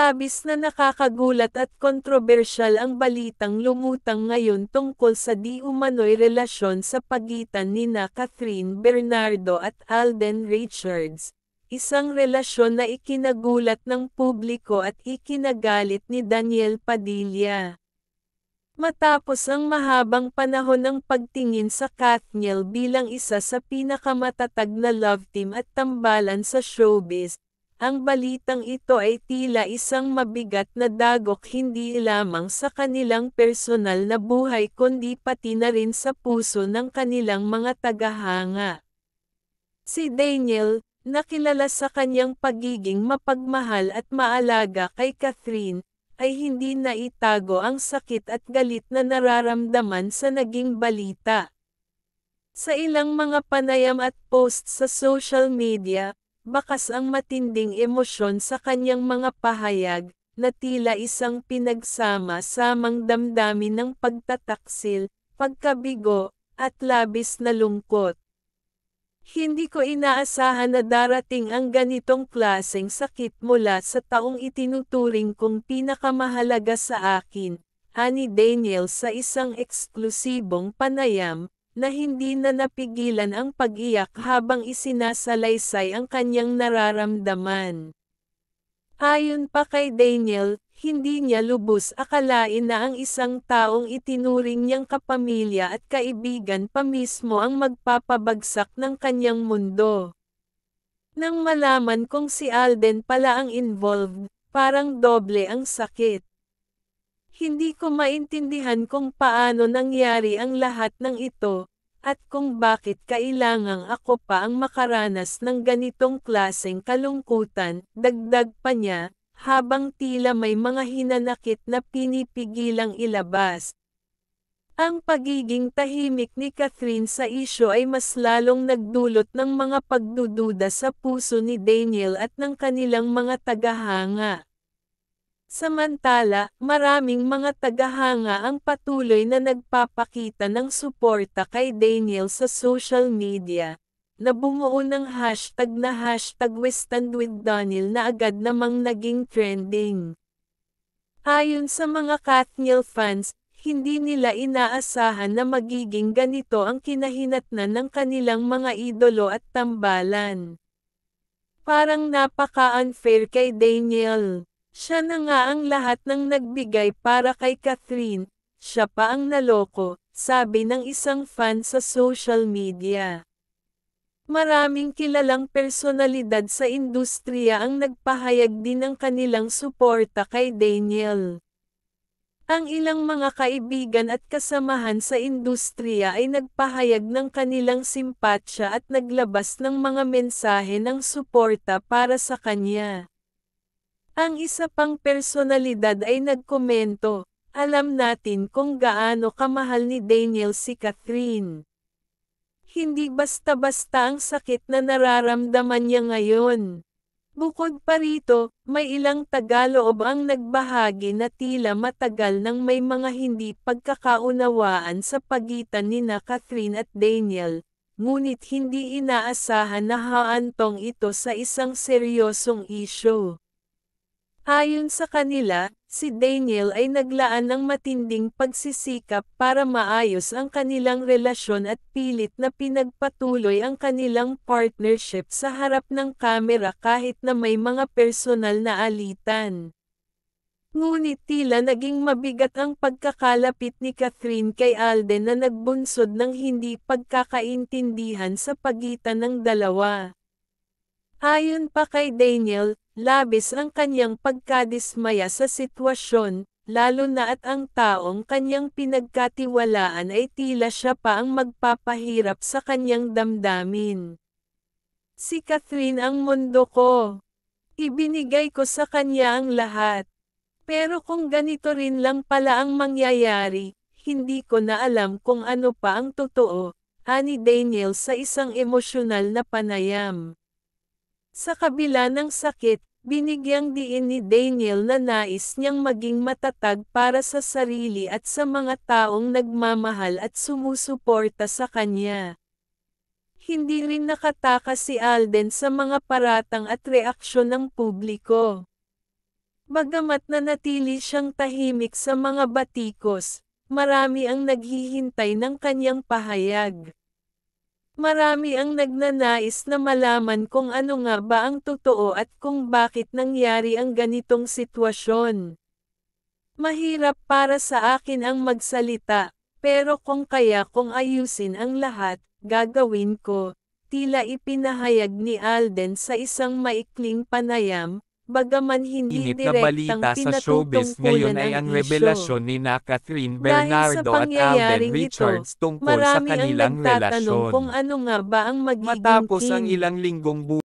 Labis na nakakagulat at kontrobersyal ang balitang lumutang ngayon tungkol sa di-umano'y relasyon sa pagitan nina Catherine Bernardo at Alden Richards, isang relasyon na ikinagulat ng publiko at ikinagalit ni Daniel Padilla. Matapos ang mahabang panahon ng pagtingin sa Kathniel bilang isa sa pinakamatatag na love team at tambalan sa showbiz, ang balitang ito ay tila isang mabigat na dagok hindi lamang sa kanilang personal na buhay kundi pati na rin sa puso ng kanilang mga tagahanga. Si Daniel, na kilala sa kanyang pagiging mapagmahal at maalaga kay Catherine, ay hindi naitago ang sakit at galit na nararamdaman sa naging balita. Sa ilang mga panayam at post sa social media, bakas ang matinding emosyon sa kanyang mga pahayag, na tila isang pinagsama-samang damdamin ng pagtataksil, pagkabigo, at labis na lungkot. Hindi ko inaasahan na darating ang ganitong klaseng sakit mula sa taong itinuturing kong pinakamahalaga sa akin, ani Daniel sa isang eksklusibong panayam, na hindi na napigilan ang pag-iyak habang isinasalaysay ang kanyang nararamdaman. Ayon pa kay Daniel, hindi niya lubos akalain na ang isang taong itinuring niyang kapamilya at kaibigan pa mismo ang magpapabagsak ng kanyang mundo. Nang malaman kong si Alden pala ang involved, parang doble ang sakit. Hindi ko maintindihan kung paano nangyari ang lahat ng ito, at kung bakit kailangang ako pa ang makaranas ng ganitong klaseng kalungkutan, dagdag pa niya, habang tila may mga hinanakit na pinipigilang ilabas. Ang pagiging tahimik ni Catherine sa isyu ay mas lalong nagdulot ng mga pagdududa sa puso ni Daniel at ng kanilang mga tagahanga. Samantala, maraming mga tagahanga ang patuloy na nagpapakita ng suporta kay Daniel sa social media, na bumuo ng hashtag na #WeStandWithDaniel na agad namang naging trending. Ayon sa mga Kathniel fans, hindi nila inaasahan na magiging ganito ang kinahinatnan ng kanilang mga idolo at tambalan. Parang napaka-unfair kay Daniel. Siya na nga ang lahat ng nagbigay para kay Catherine, siya pa ang naloko, sabi ng isang fan sa social media. Maraming kilalang personalidad sa industriya ang nagpahayag din ng kanilang suporta kay Daniel. Ang ilang mga kaibigan at kasamahan sa industriya ay nagpahayag ng kanilang simpatsya at naglabas ng mga mensahe ng suporta para sa kanya. Ang isa pang personalidad ay nagkomento, "Alam natin kung gaano kamahal ni Daniel si Catherine. Hindi basta-basta ang sakit na nararamdaman niya ngayon." Bukod pa rito, may ilang tagaloob ang nagbahagi na tila matagal nang may mga hindi pagkakaunawaan sa pagitan nina Catherine at Daniel, ngunit hindi inaasahan na haantong ito sa isang seryosong isyu. Ayon sa kanila, si Daniel ay naglaan ng matinding pagsisikap para maayos ang kanilang relasyon at pilit na pinagpatuloy ang kanilang partnership sa harap ng kamera kahit na may mga personal na alitan. Ngunit tila naging mabigat ang pagkakalapit ni Catherine kay Alden na nagbunsod ng hindi pagkakaintindihan sa pagitan ng dalawa. Ayon pa kay Daniel, labis ang kanyang pagkadismaya sa sitwasyon, lalo na at ang taong kanyang pinagkatiwalaan ay tila siya pa ang magpapahirap sa kanyang damdamin. Si Catherine ang mundo ko. Ibinigay ko sa kanya ang lahat. Pero kung ganito rin lang pala ang mangyayari, hindi ko na alam kung ano pa ang totoo, ani Daniel sa isang emosyonal na panayam. Sa kabila ng sakit, binigyang diin ni Daniel na nais niyang maging matatag para sa sarili at sa mga taong nagmamahal at sumusuporta sa kanya. Hindi rin nakatakas si Alden sa mga paratang at reaksyon ng publiko. Bagamat nanatili siyang tahimik sa mga batikos, marami ang naghihintay ng kanyang pahayag. Marami ang nagnanais na malaman kung ano nga ba ang totoo at kung bakit nangyari ang ganitong sitwasyon. Mahirap para sa akin ang magsalita, pero kung kaya kong ayusin ang lahat, gagawin ko, tila ipinahayag ni Alden sa isang maikling panayam, bagaman hindi Init na direktang balita sa showbiz ngayon pinatutungkulan ay ang ang isyu. revelasyon ni Catherine Dahil sa Bernardo at Alden pangyayaring ito, Richards tungkol sa marami ang kanilang nagtatanong kung relasyon. ano nga ba ang magiging Matapos ang king. ilang linggong